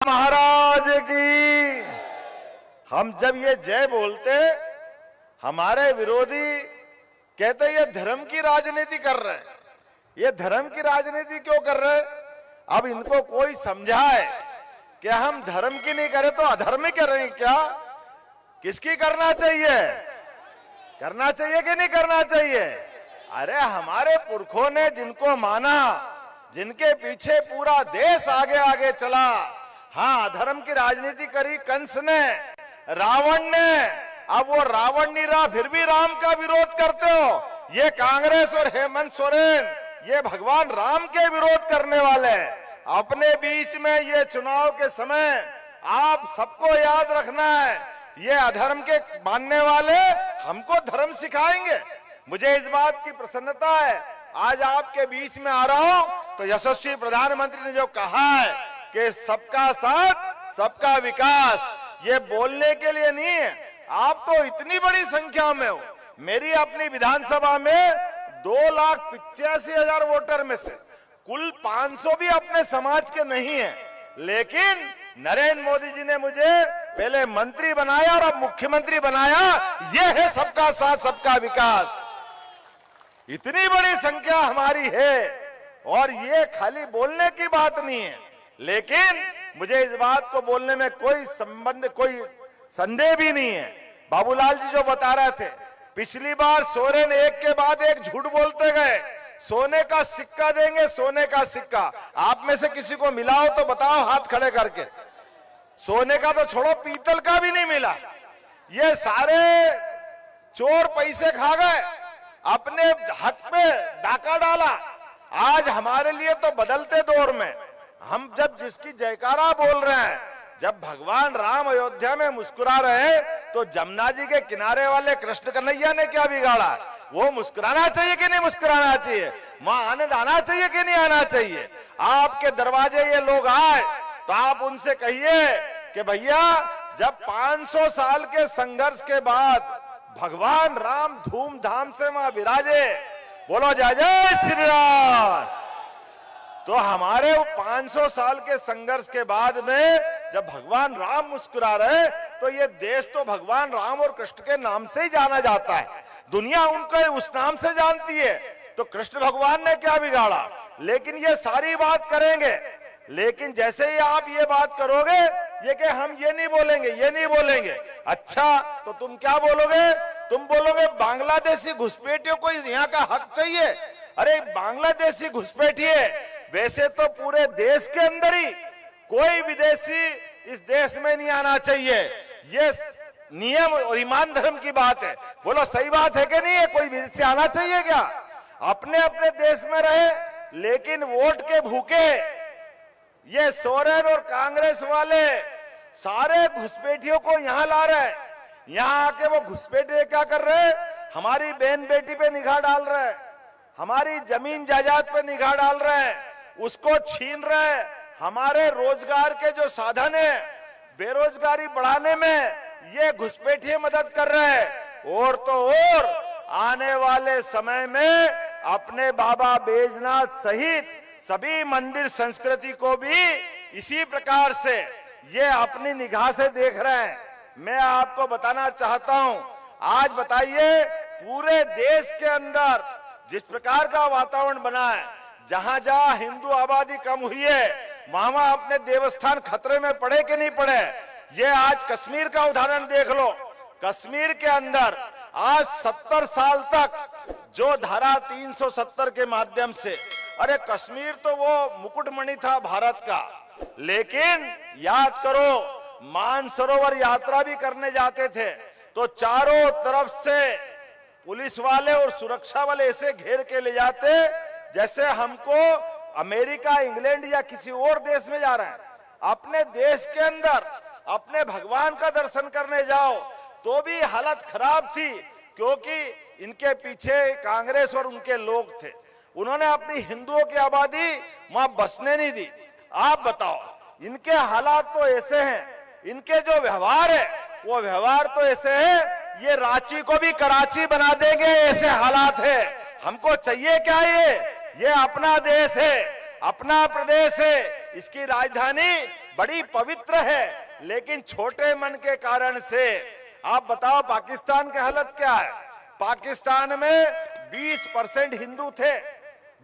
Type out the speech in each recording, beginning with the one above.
महाराज की। हम जब ये जय बोलते, हमारे विरोधी कहते ये धर्म की राजनीति कर रहे हैं। ये धर्म की राजनीति क्यों कर रहे हैं? अब इनको कोई समझाए कि हम धर्म की नहीं करें तो अधर्म ही कर रहे हैं क्या? किसकी करना चाहिए? करना चाहिए कि नहीं करना चाहिए? अरे हमारे पुरखों ने जिनको माना, जिनके पीछे पूरा देश आगे आगे चला, हाँ धर्म की राजनीति करी कंस ने, रावण ने। अब वो रावण नहीं रहा, फिर भी राम का विरोध करते हो। ये कांग्रेस और हेमंत सोरेन ये भगवान राम के विरोध करने वाले। अपने बीच में ये चुनाव के समय आप सबको याद रखना है, ये अधर्म के मानने वाले हमको धर्म सिखाएंगे। मुझे इस बात की प्रसन्नता है, आज आपके बीच में आ रहा हूं तो यशस्वी प्रधानमंत्री ने जो कहा है कि सबका साथ सबका विकास, ये बोलने के लिए नहीं है। आप तो इतनी बड़ी संख्या में हो। मेरी अपनी विधानसभा में 2,85,000 वोटर में से कुल 500 भी अपने समाज के नहीं है, लेकिन नरेंद्र मोदी जी ने मुझे पहले मंत्री बनाया और अब मुख्यमंत्री बनाया। ये है सबका साथ सबका विकास। इतनी बड़ी संख्या हमारी है और ये खाली बोलने की बात नहीं है, लेकिन मुझे इस बात को बोलने में कोई संबंध, कोई संदेह भी नहीं है। बाबूलाल जी जो बता रहे थे, पिछली बार सोरेन एक के बाद एक झूठ बोलते गए, सोने का सिक्का देंगे, सोने का सिक्का। आप में से किसी को मिला हो तो बताओ हाथ खड़े करके। सोने का तो छोड़ो, पीतल का भी नहीं मिला। ये सारे चोर पैसे खा गए, अपने हक पे डाका डाला। आज हमारे लिए तो बदलते दौर में हम जब जिसकी जयकारा बोल रहे हैं, जब भगवान राम अयोध्या में मुस्कुरा रहे, तो जमुना जी के किनारे वाले कृष्ण कन्हैया ने क्या बिगाड़ा? वो मुस्कुराना चाहिए कि नहीं मुस्कुराना चाहिए? वहां आनंद आना चाहिए कि नहीं आना चाहिए? आपके दरवाजे ये लोग आए तो आप उनसे कहिए कि भैया, जब 500 साल के संघर्ष के बाद भगवान राम धूमधाम से वहां विराजे, बोलो जय जय श्री राम। तो हमारे 500 साल के संघर्ष के बाद में जब भगवान राम मुस्कुरा रहे, तो ये देश तो भगवान राम और कृष्ण के नाम से ही जाना जाता है। दुनिया उनको उस नाम से जानती है, तो कृष्ण भगवान ने क्या बिगाड़ा? लेकिन ये सारी बात करेंगे, लेकिन जैसे ही आप ये बात करोगे, ये कि हम ये नहीं बोलेंगे, ये नहीं बोलेंगे, अच्छा तो तुम क्या बोलोगे? तुम बोलोगे बांग्लादेशी घुसपैठियों को यहाँ का हक चाहिए। अरे बांग्लादेशी घुसपैठिए, वैसे तो पूरे देश के अंदर ही कोई विदेशी इस देश में नहीं आना चाहिए। ये नियम और ईमान धर्म की बात है। बोलो सही बात है कि नहीं है? कोई विदेशी आना चाहिए क्या? अपने अपने देश में रहे, लेकिन वोट के भूखे ये सोरेन और कांग्रेस वाले सारे घुसपैठियों को यहां ला रहे। यहां आके वो घुसपैठिए क्या कर रहे? हमारी बहन बेटी पे निगाह डाल रहे, हमारी जमीन जायदाद पे निगाह डाल रहे हैं, उसको छीन रहे। हमारे रोजगार के जो साधन है, बेरोजगारी बढ़ाने में ये घुसपैठिए मदद कर रहे हैं। और तो और आने वाले समय में अपने बाबा बैजनाथ सहित सभी मंदिर संस्कृति को भी इसी प्रकार से ये अपनी निगाह से देख रहे हैं। मैं आपको बताना चाहता हूं, आज बताइए पूरे देश के अंदर जिस प्रकार का वातावरण बना है, जहां जहां हिंदू आबादी कम हुई है, वहां अपने देवस्थान खतरे में पड़े कि नहीं पड़े? ये आज कश्मीर का उदाहरण देख लो। कश्मीर के अंदर आज 70 साल तक जो धारा 370 के माध्यम से, अरे कश्मीर तो वो मुकुटमणि था भारत का, लेकिन याद करो मानसरोवर यात्रा भी करने जाते थे तो चारों तरफ से पुलिस वाले और सुरक्षा वाले ऐसे घेर के ले जाते जैसे हमको अमेरिका, इंग्लैंड या किसी और देश में जा रहे हैं। अपने देश के अंदर अपने भगवान का दर्शन करने जाओ तो भी हालत खराब थी, क्योंकि इनके पीछे कांग्रेस और उनके लोग थे। उन्होंने अपनी हिंदुओं की आबादी वहां बसने नहीं दी। आप बताओ, इनके हालात तो ऐसे हैं, इनके जो व्यवहार है वो व्यवहार तो ऐसे है, ये रांची को भी कराची बना देंगे, ऐसे हालात है। हमको चाहिए क्या? ये अपना देश है, अपना प्रदेश है, इसकी राजधानी बड़ी पवित्र है, लेकिन छोटे मन के कारण से आप बताओ पाकिस्तान की हालत क्या है। पाकिस्तान में 20% हिंदू थे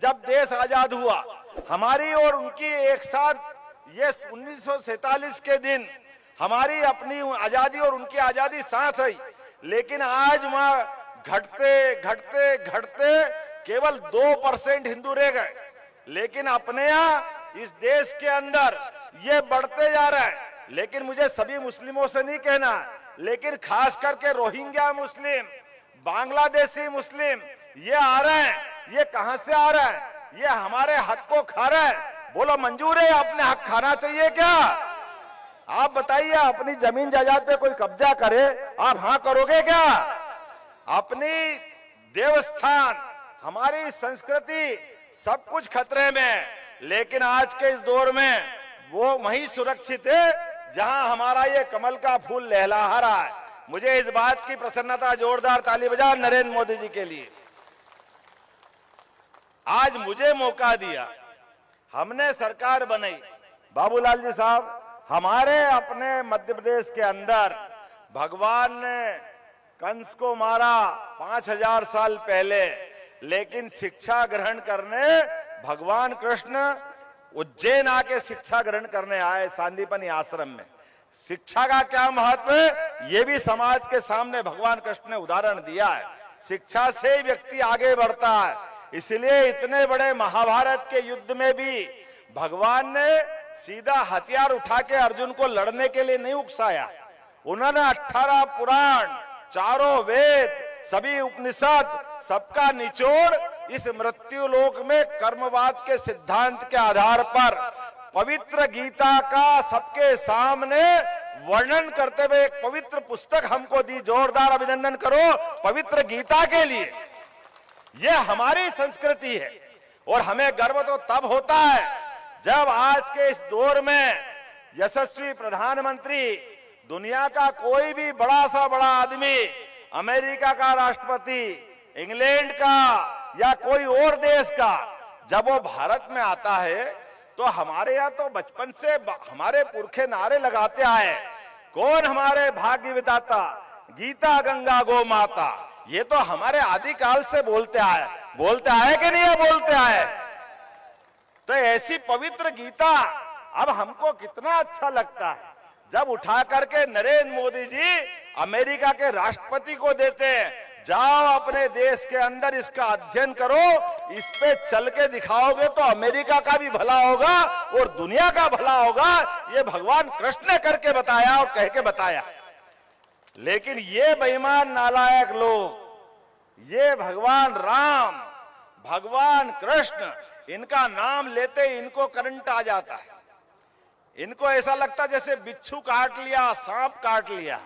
जब देश आजाद हुआ। हमारी और उनकी एक साथ ये 1947 के दिन हमारी अपनी आजादी और उनकी आजादी साथ आई, लेकिन आज वहां घटते घटते घटते केवल 2% हिंदू रह गए। लेकिन अपने यहाँ इस देश के अंदर ये बढ़ते जा रहा है। लेकिन मुझे सभी मुस्लिमों से नहीं कहना, लेकिन खास करके रोहिंग्या मुस्लिम, बांग्लादेशी मुस्लिम ये आ रहे हैं। ये कहां से आ रहा है? ये हमारे हक को खा रहा है। बोलो मंजूर है? अपने हक खाना चाहिए क्या? आप बताइए, अपनी जमीन जायदाद पे कोई कब्जा करे, आप हाँ करोगे क्या? अपनी देवस्थान, हमारी संस्कृति, सब कुछ खतरे में। लेकिन आज के इस दौर में वो वहीं सुरक्षित है जहां हमारा ये कमल का फूल लहलहा रहा है। मुझे इस बात की प्रसन्नता, जोरदार ताली बजाओ नरेंद्र मोदी जी के लिए। आज मुझे मौका दिया, हमने सरकार बनाई। बाबूलाल जी साहब, हमारे अपने मध्य प्रदेश के अंदर भगवान ने कंस को मारा 5000 साल पहले, लेकिन शिक्षा ग्रहण करने भगवान कृष्ण उज्जैन आके शिक्षा ग्रहण करने आए सांदीपनि आश्रम में। शिक्षा का क्या महत्व है, ये भी समाज के सामने भगवान कृष्ण ने उदाहरण दिया है। शिक्षा से व्यक्ति आगे बढ़ता है। इसलिए इतने बड़े महाभारत के युद्ध में भी भगवान ने सीधा हथियार उठा के अर्जुन को लड़ने के लिए नहीं उकसाया। उन्होंने 18 पुराण, चारों वेद, सभी उपनिषद, सबका निचोड़ इस मृत्यु लोक में कर्मवाद के सिद्धांत के आधार पर पवित्र गीता का सबके सामने वर्णन करते हुए एक पवित्र पुस्तक हमको दी। जोरदार अभिनंदन करो पवित्र गीता के लिए। यह हमारी संस्कृति है और हमें गर्व तो तब होता है जब आज के इस दौर में यशस्वी प्रधानमंत्री, दुनिया का कोई भी बड़ा सा बड़ा आदमी, अमेरिका का राष्ट्रपति, इंग्लैंड का या कोई और देश का, जब वो भारत में आता है तो हमारे यहाँ तो बचपन से हमारे पुरखे नारे लगाते आए। कौन हमारे भाग्य विधाता, गीता गंगा गौ माता, ये तो हमारे आदिकाल से बोलते आए कि नहीं बोलते आए। तो ऐसी पवित्र गीता अब हमको कितना अच्छा लगता है जब उठा करके नरेंद्र मोदी जी अमेरिका के राष्ट्रपति को देते हैं। जाओ अपने देश के अंदर इसका अध्ययन करो, इस पे चल के दिखाओगे तो अमेरिका का भी भला होगा और दुनिया का भला होगा। ये भगवान कृष्ण ने करके बताया और कह के बताया। लेकिन ये बेईमान नालायक लोग, ये भगवान राम, भगवान कृष्ण, इनका नाम लेते इनको करंट आ जाता है। इनको ऐसा लगता जैसे बिच्छू काट लिया, सांप काट लिया।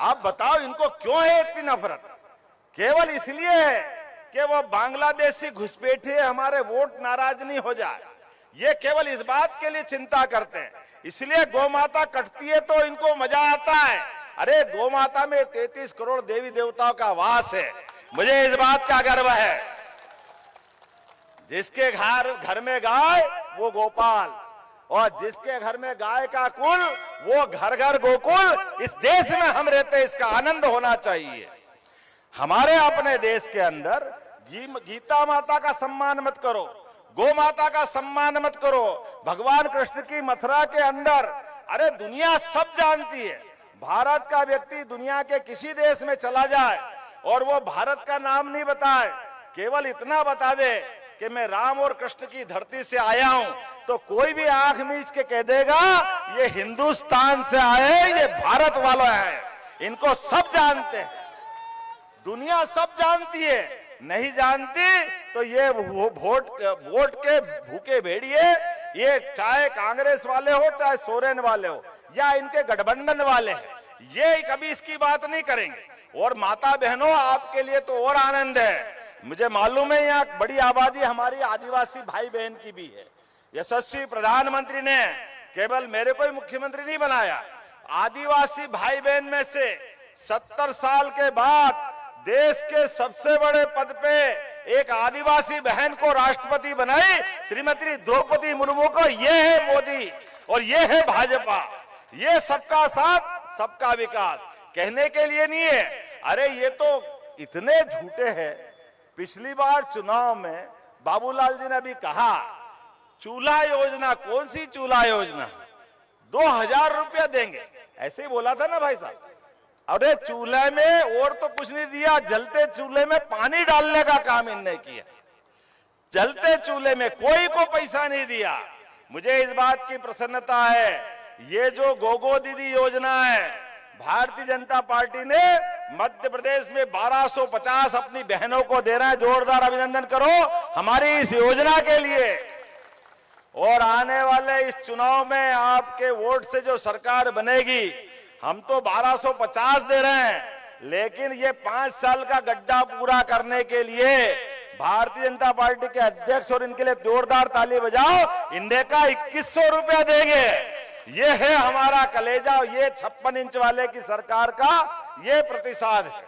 आप बताओ इनको क्यों है इतनी नफरत? केवल इसलिए है कि वो बांग्लादेशी घुसपैठिए हमारे वोट नाराज नहीं हो जाए। ये केवल इस बात के लिए चिंता करते हैं। इसलिए गौ माता कटती है तो इनको मजा आता है। अरे गौ माता में 33 करोड़ देवी देवताओं का वास है। मुझे इस बात का गर्व है। जिसके घर में गाय वो गोपाल, और जिसके घर में गाय का कुल वो घर घर गोकुल। इस देश में हम रहते हैं, इसका आनंद होना चाहिए। हमारे अपने देश के अंदर गीता माता का सम्मान मत करो, गौ माता का सम्मान मत करो। भगवान कृष्ण की मथुरा के अंदर, अरे दुनिया सब जानती है, भारत का व्यक्ति दुनिया के किसी देश में चला जाए और वो भारत का नाम नहीं बताए, केवल इतना बता दे कि मैं राम और कृष्ण की धरती से आया हूं, तो कोई भी आंख मीच के कह देगा ये हिंदुस्तान से आए, ये भारत वाले हैं। इनको सब जानते हैं, दुनिया सब जानती है। नहीं जानती तो ये वोट के भूखे भेड़िए, ये चाहे कांग्रेस वाले हो, चाहे सोरेन वाले हो, या इनके गठबंधन वाले हैं, ये कभी इसकी बात नहीं करेंगे। और माता बहनों, आपके लिए तो और आनंद है। मुझे मालूम है यहाँ बड़ी आबादी हमारी आदिवासी भाई बहन की भी है। यशस्वी प्रधानमंत्री ने केवल मेरे को ही मुख्यमंत्री नहीं बनाया, आदिवासी भाई बहन में से 70 साल के बाद देश के सबसे बड़े पद पे एक आदिवासी बहन को राष्ट्रपति बनाई श्रीमती द्रौपदी मुर्मू को। ये है मोदी और ये है भाजपा। ये सबका साथ सबका विकास कहने के लिए नहीं है। अरे ये तो इतने झूठे हैं। पिछली बार चुनाव में बाबूलाल जी ने भी कहा चूल्हा योजना, कौन सी चूल्हा योजना, 2000 रुपया देंगे, ऐसे ही बोला था ना भाई साहब। अरे चूल्हे में और तो कुछ नहीं दिया, जलते चूल्हे में पानी डालने का काम इनने किया। जलते चूल्हे में कोई को पैसा नहीं दिया। मुझे इस बात की प्रसन्नता है, ये जो गोगो दीदी योजना है, भारतीय जनता पार्टी ने मध्य प्रदेश में 1250 अपनी बहनों को दे रहा है। जोरदार अभिनंदन करो हमारी इस योजना के लिए। और आने वाले इस चुनाव में आपके वोट से जो सरकार बनेगी, हम तो 1250 दे रहे हैं, लेकिन ये 5 साल का गड्ढा पूरा करने के लिए भारतीय जनता पार्टी के अध्यक्ष और इनके लिए जोरदार ताली बजाओ, इंडिया का 2100 रुपया देंगे। ये है हमारा कलेजा। ये 56 इंच वाले की सरकार का ये प्रतिसाद है।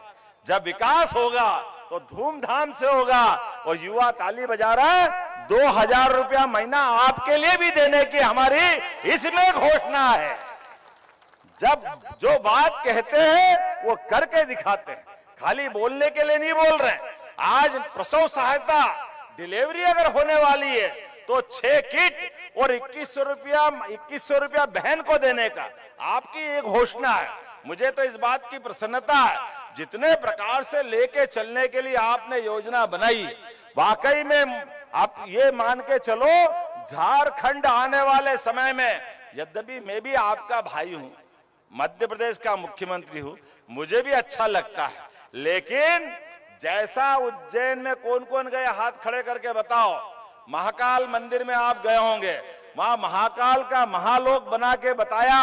जब विकास होगा तो धूमधाम से होगा। और युवा ताली बजा रहा है, 2000 रुपया महीना आपके लिए भी देने की हमारी इसमें घोषणा है। जब जो बात कहते हैं वो करके दिखाते हैं, खाली बोलने के लिए नहीं बोल रहे हैं। आज प्रसव सहायता डिलीवरी अगर होने वाली है तो 6 किट और 2100 रुपया बहन को देने का आपकी एक घोषणा है। मुझे तो इस बात की प्रसन्नता है, जितने प्रकार से लेके चलने के लिए आपने योजना बनाई, वाकई में आप ये मान के चलो झारखंड आने वाले समय में, यद्यपि मैं भी आपका भाई हूं, मध्य प्रदेश का मुख्यमंत्री हूं, मुझे भी अच्छा लगता है, लेकिन जैसा उज्जैन में कौन कौन गए हाथ खड़े करके बताओ। महाकाल मंदिर में आप गए होंगे, वहां महाकाल का महालोक बना के बताया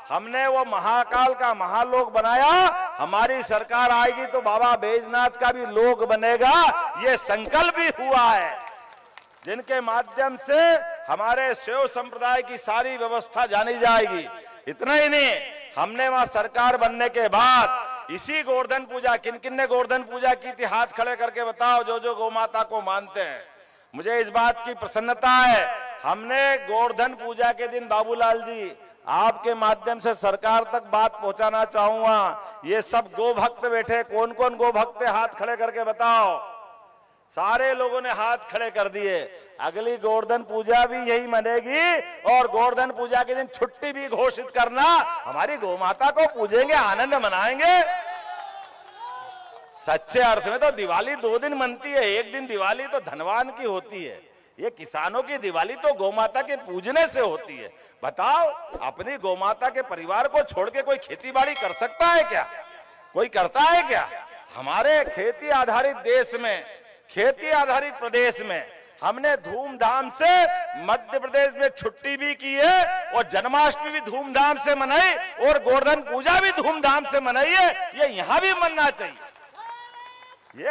हमने। वो महाकाल का महालोक बनाया, हमारी सरकार आएगी तो बाबा बैजनाथ का भी लोक बनेगा, ये संकल्प भी हुआ है, जिनके माध्यम से हमारे शैव संप्रदाय की सारी व्यवस्था जानी जाएगी। इतना ही नहीं, हमने वहां सरकार बनने के बाद इसी गोवर्धन पूजा, किन किन ने गोवर्धन पूजा की थी हाथ खड़े करके बताओ, जो जो गौ माता को मानते हैं। मुझे इस बात की प्रसन्नता है, हमने गोवर्धन पूजा के दिन बाबूलाल जी आपके माध्यम से सरकार तक बात पहुंचाना चाहूंगा। ये सब गो भक्त बैठे, कौन कौन गो भक्त है हाथ खड़े करके बताओ। सारे लोगों ने हाथ खड़े कर दिए। अगली गोवर्धन पूजा भी यही मनेगी और गोवर्धन पूजा के दिन छुट्टी भी घोषित करना, हमारी गौ माता को पूजेंगे, आनंद मनाएंगे। सच्चे अर्थ में तो दिवाली 2 दिन मनती है, एक दिन दिवाली तो धनवान की होती है, ये किसानों की दिवाली तो गौ माता के पूजने से होती है। बताओ, अपनी गौ माता के परिवार को छोड़ के कोई खेती बाड़ी कर सकता है क्या? कोई करता है क्या? हमारे खेती आधारित देश में, खेती आधारित प्रदेश में हमने धूमधाम से मध्य प्रदेश में छुट्टी भी की है और जन्माष्टमी भी धूमधाम से मनाई और गोवर्धन पूजा भी धूमधाम से मनाई है। ये यहां भी मनना चाहिए। ये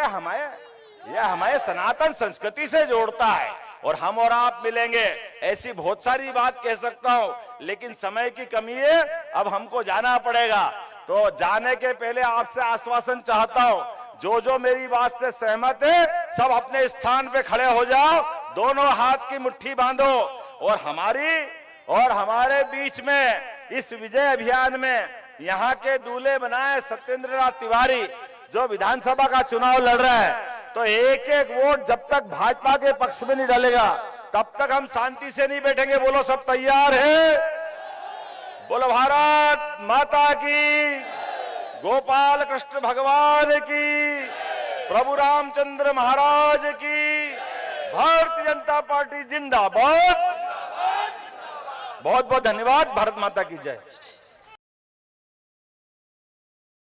हमारे सनातन संस्कृति से जोड़ता है। और हम और आप मिलेंगे, ऐसी बहुत सारी बात कह सकता हूं, लेकिन समय की कमी है, अब हमको जाना पड़ेगा। तो जाने के पहले आपसे आश्वासन चाहता हूं, जो जो मेरी बात से सहमत है सब अपने स्थान पे खड़े हो जाओ, दोनों हाथ की मुट्ठी बांधो और हमारे बीच में इस विजय अभियान में यहाँ के दूल्हे बनाए सत्येंद्र नाथ तिवारी जो विधानसभा का चुनाव लड़ रहा है, तो एक एक वोट जब तक भाजपा के पक्ष में नहीं डालेगा तब तक हम शांति से नहीं बैठेंगे। बोलो सब तैयार है? बोलो भारत माता की, गोपाल कृष्ण भगवान की, प्रभु रामचंद्र महाराज की, भारतीय जनता पार्टी जिंदाबाद। बहुत बहुत धन्यवाद। भारत माता की जय।